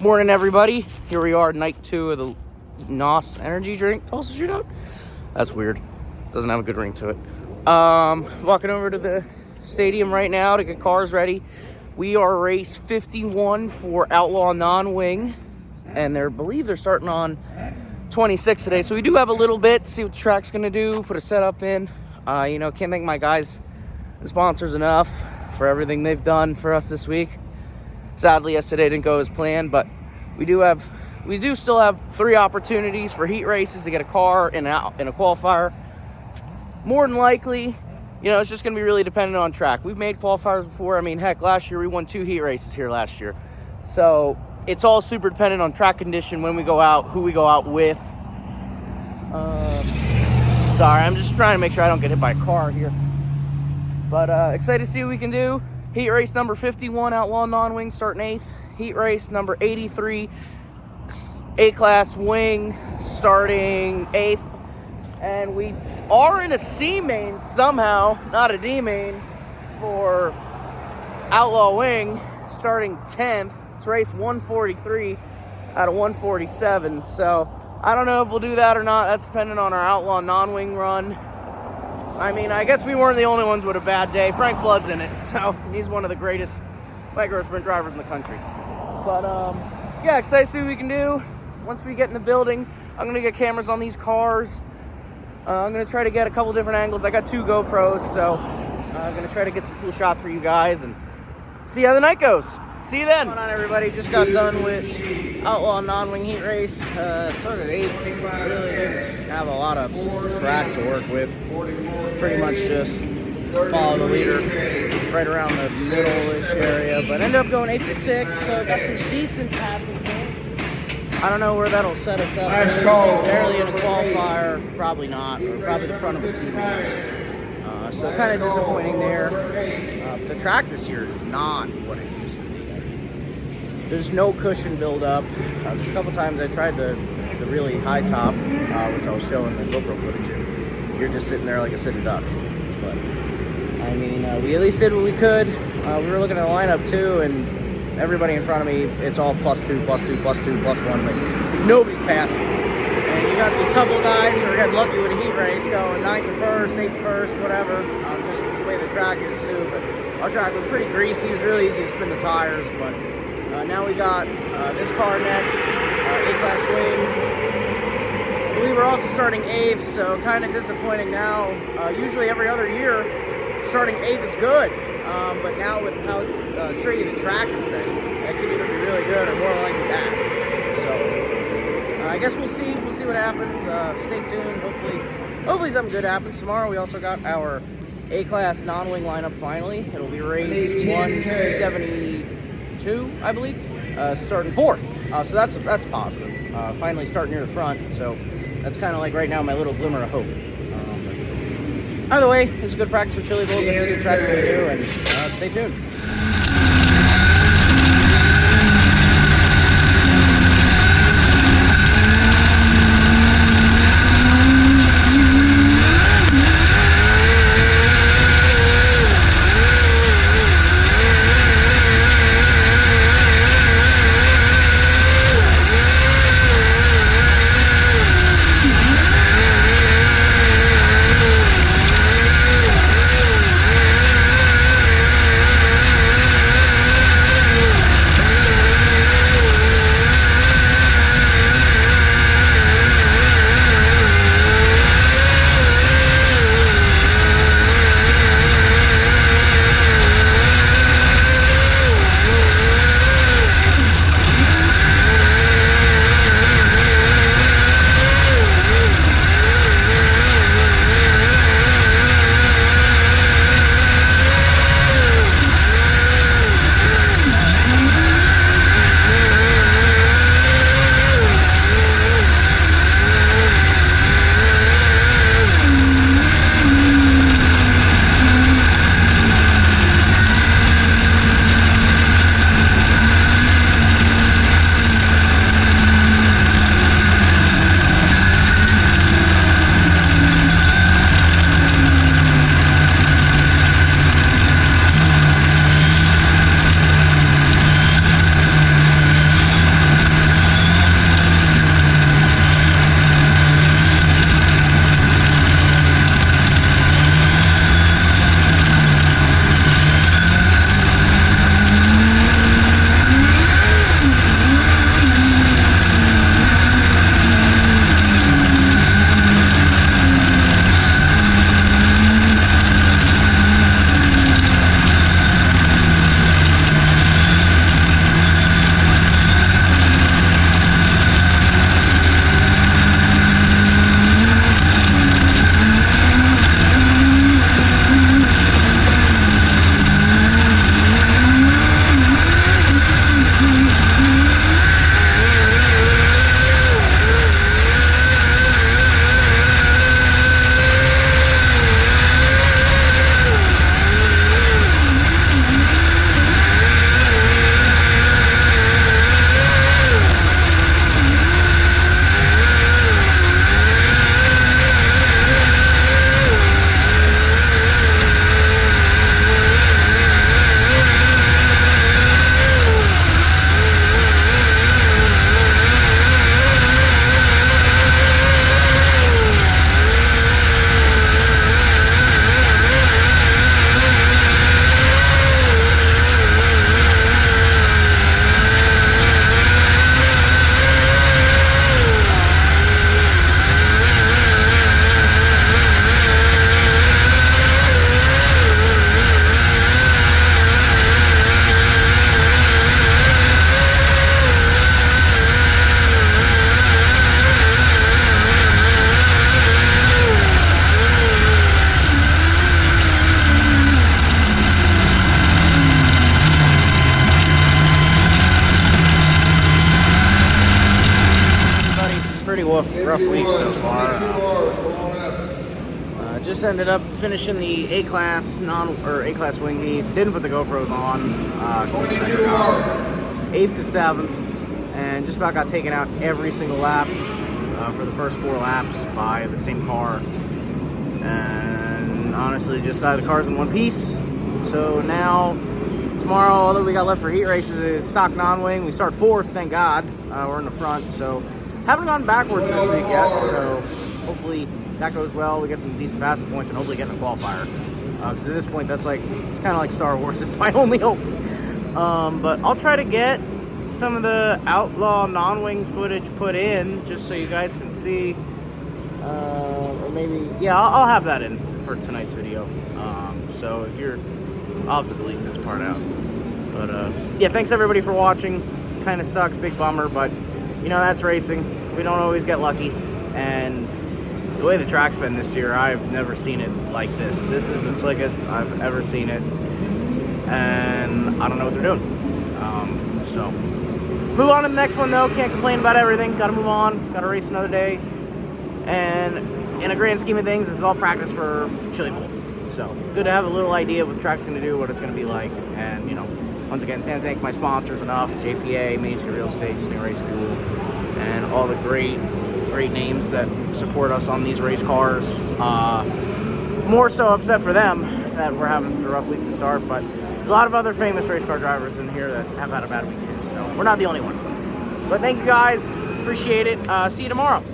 Morning, everybody. Here we are, night 2 of the NOS energy drink, Tulsa Shootout. That's weird. Doesn't have a good ring to it. Walking over to the stadium right now to get cars ready. We are race 51 for Outlaw Non-Wing, and I believe they're starting on 26 today. So we do have a little bit to see what the track's going to do, put a setup in. Can't thank my guys and sponsors enough for everything they've done for us this week. Sadly, yesterday didn't go as planned, but we do still have 3 opportunities for heat races to get a car in a qualifier. More than likely, it's just going to be really dependent on track. We've made qualifiers before. I mean, heck, last year we won 2 heat races here last year. So it's all super dependent on track condition, when we go out, who we go out with. Sorry, I'm just trying to make sure I don't get hit by a car here. But excited to see what we can do. Heat race number 51, Outlaw Non-Wing, starting 8th. Heat race number 83, A-Class Wing, starting 8th. And we are in a C main somehow, not a D main, for Outlaw Wing, starting 10th. It's race 143 out of 147. So I don't know if we'll do that or not. That's dependent on our Outlaw Non-Wing run. I mean, I guess we weren't the only ones with a bad day. Frank Flood's in it, so he's one of the greatest micro sprint drivers in the country. But, excited to see what we can do. Once we get in the building, I'm going to get cameras on these cars. I'm going to try to get a couple different angles. I got 2 GoPros, so I'm going to try to get some cool shots for you guys and see how the night goes. See you then. What's going on, everybody? Just got done with Outlaw Non-Wing heat race. Started 8th. Really didn't have a lot of track to work with. Pretty much just follow the leader right around the middle-ish area. But ended up going 8 to 6, so got some decent passing points. I don't know where that'll set us up. Nice call. Barely in a qualifier. Probably not. Or probably the front of a C-main. So kind of disappointing there. The track this year is not what it used to be. There's no cushion build-up. There's a couple times I tried the really high top, which I was showing the GoPro footage in. You're just sitting there like a sitting duck. But, I mean, we at least did what we could. We were looking at the lineup, too, and everybody in front of me, it's all +2, +2, +2, +1. Like, nobody's passing. And you got these couple guys who are getting lucky with a heat race going 9th to 1st, 8th to 1st, whatever. Just the way the track is, too. But our track was pretty greasy. It was really easy to spin the tires, but now we got this car next, A-Class Wing. I believe we're also starting 8th, so kind of disappointing now. Usually every other year, starting 8th is good, but now with how tricky the track has been, it could either be really good or more likely bad. So I guess we'll see. We'll see what happens. Stay tuned. Hopefully something good happens. Tomorrow we also got our A-Class Non-Wing lineup finally. It'll be race 172, I believe, starting 4th. So that's positive. Finally starting near the front, so that's kind of like right now my little glimmer of hope. Either way, it's a good practice for Chili Bowl. Good to see what track's going to do, and stay tuned. pretty rough week so far. Just ended up finishing the A-class A-class wing heat. Didn't put the GoPros on. Just 8th to 7th, and just about got taken out every single lap for the first 4 laps by the same car. And honestly, just got the cars in one piece. So now, tomorrow, all that we got left for heat races is stock non-wing. We start 4th, thank God. We're in the front, so haven't gone backwards this week yet. So hopefully that goes well. We get some decent passing points and hopefully get in a qualifier. Because at this point, it's kind of like Star Wars. It's my only hope. But I'll try to get some of the outlaw non-wing footage put in just so you guys can see. Or maybe, yeah, I'll have that in for tonight's video. So if you're, I'll have to delete this part out. But yeah, thanks everybody for watching. Kind of sucks, big bummer, but you know, that's racing. We don't always get lucky. And the way the track's been this year, I've never seen it like this. This is the slickest I've ever seen it. And I don't know what they're doing. So move on to the next one though. Can't complain about everything. Gotta move on. Gotta race another day. And in a grand scheme of things, this is all practice for Chili Bowl. So good to have a little idea of what the track's gonna do, what it's gonna be like. And you know, once again, can't thank my sponsors enough: JPA, Macy Real Estate, Stingray's Fuel, and all the great names that support us on these race cars. More so upset for them that we're having such a rough week to start, but there's a lot of other famous race car drivers in here that have had a bad week too, so we're not the only one. But thank you guys, appreciate it. See you tomorrow.